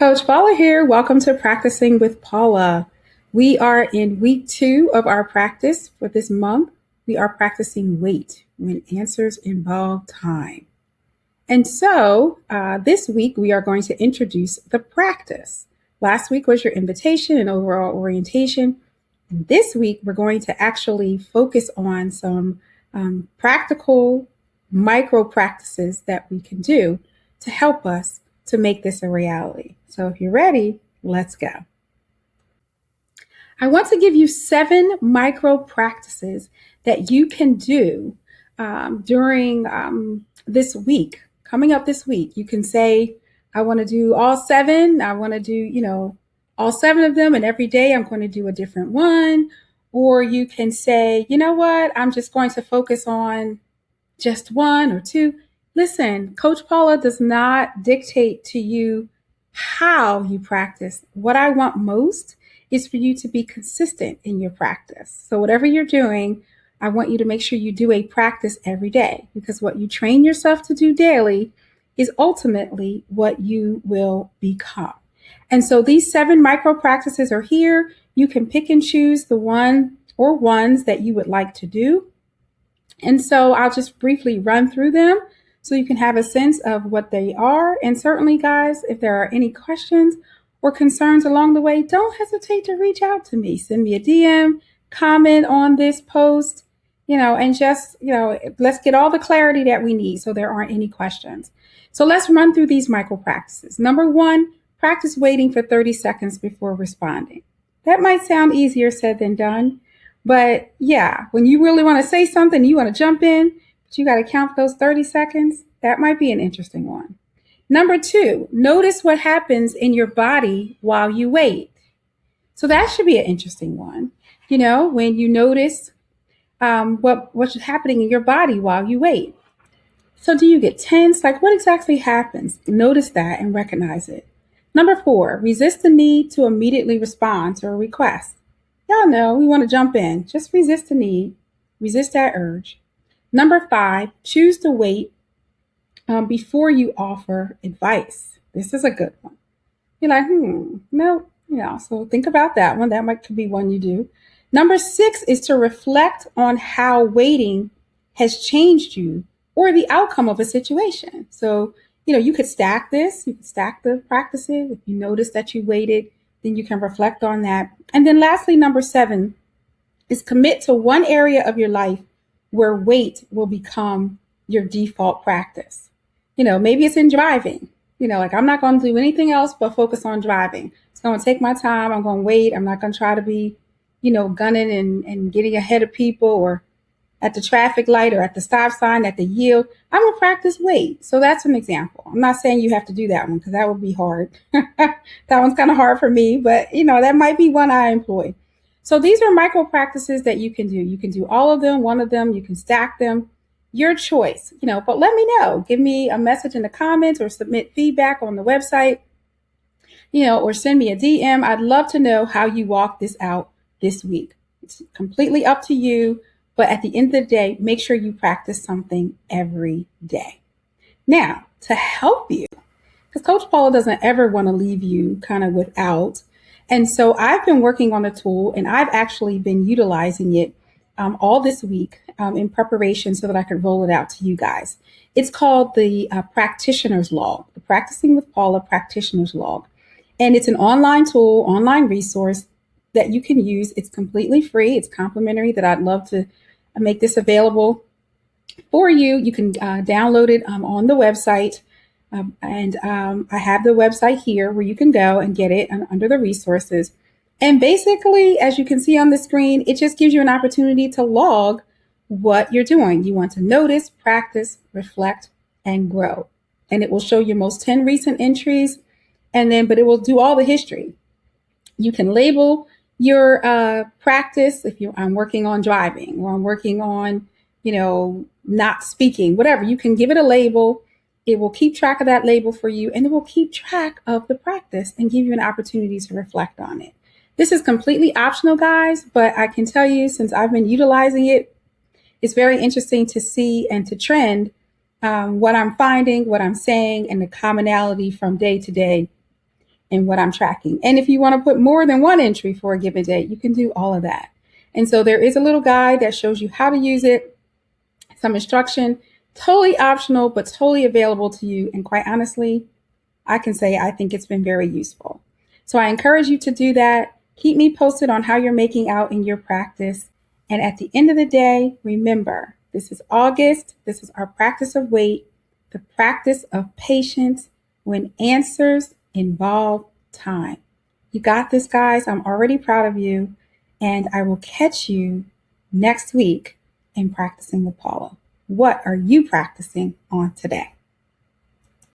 Coach Paula here. Welcome to Practicing with Paula. We are in week 2 of our practice for this month. We are practicing wait when answers involve time. And so this week we are going to introduce the practice. Last week was your invitation and overall orientation. And this week we're going to actually focus on some practical micro practices that we can do to help us to make this a reality. So if you're ready, let's go. I want to give you 7 micro practices that you can do during this week. Coming up this week, you can say, I want to do all 7. I want to do, all 7 of them. And every day I'm going to do a different one. Or you can say, you know what, I'm just going to focus on just 1 or 2. Listen, Coach Paula does not dictate to you how you practice. What I want most is for you to be consistent in your practice. So whatever you're doing, I want you to make sure you do a practice every day, because what you train yourself to do daily is ultimately what you will become. And so these 7 micro practices are here. You can pick and choose the one or ones that you would like to do. And so I'll just briefly run through them so you can have a sense of what they are. And certainly, guys, if there are any questions or concerns along the way, don't hesitate to reach out to me. Send me a DM, comment on this post, and just, let's get all the clarity that we need so there aren't any questions. So let's run through these micro practices. Number 1, practice waiting for 30 seconds before responding. That might sound easier said than done. But yeah, when you really want to say something, you want to jump in, but you got to count those 30 seconds. That might be an interesting one. Number 2, notice what happens in your body while you wait. So that should be an interesting one. When you notice what's happening in your body while you wait. So do you get tense? Like, what exactly happens? Notice that and recognize it. Number 4, resist the need to immediately respond to a request. Y'all know we want to jump in. Just resist the need. Resist that urge. Number 5, choose to wait before you offer advice. This is a good one. You're like, no, so think about that one. That could be one you do. Number 6 is to reflect on how waiting has changed you or the outcome of a situation. So, you could stack this. You could stack the practices. If you notice that you waited, then you can reflect on that. And then lastly, number 7 is commit to one area of your life where wait will become your default practice. Maybe it's in driving. Like, I'm not going to do anything else but focus on driving. It's going to take my time. I'm going to wait. I'm not going to try to be, gunning and getting ahead of people or at the traffic light or at the stop sign, at the yield. I'm going to practice wait. So that's an example. I'm not saying you have to do that one because that would be hard. That one's kind of hard for me, but that might be one I employ. So these are micro practices that you can do. You can do all of them, one of them, you can stack them, your choice, but let me know. Give me a message in the comments or submit feedback on the website, or send me a DM. I'd love to know how you walk this out this week. It's completely up to you. But at the end of the day, make sure you practice something every day. Now, to help you, because Coach Paula doesn't ever want to leave you kind of without. And so I've been working on a tool, and I've actually been utilizing it all this week in preparation so that I could roll it out to you guys. It's called the Practitioner's Log, the Practicing with Paula Practitioner's Log. And it's an online tool, online resource that you can use. It's completely free. It's complimentary, that I'd love to make this available for you. You can download it on the website. And I have the website here where you can go and get it under the resources. And basically, as you can see on the screen, it just gives you an opportunity to log what you're doing. You want to notice, practice, reflect, and grow. And it will show your most 10 recent entries. But it will do all the history. You can label your practice if I'm working on driving, or I'm working on, not speaking, whatever. You can give it a label. It will keep track of that label for you, and it will keep track of the practice and give you an opportunity to reflect on it. This is completely optional, guys, but I can tell you, since I've been utilizing it, it's very interesting to see and to trend what I'm finding, what I'm saying, and the commonality from day to day in what I'm tracking. And if you want to put more than one entry for a given day, you can do all of that. And so there is a little guide that shows you how to use it, some instruction, totally optional, but totally available to you. And quite honestly, I can say I think it's been very useful. So I encourage you to do that. Keep me posted on how you're making out in your practice. And at the end of the day, remember, this is August. This is our practice of wait, the practice of patience when answers involve time. You got this, guys. I'm already proud of you. And I will catch you next week in Practicing with Paula. What are you practicing on today?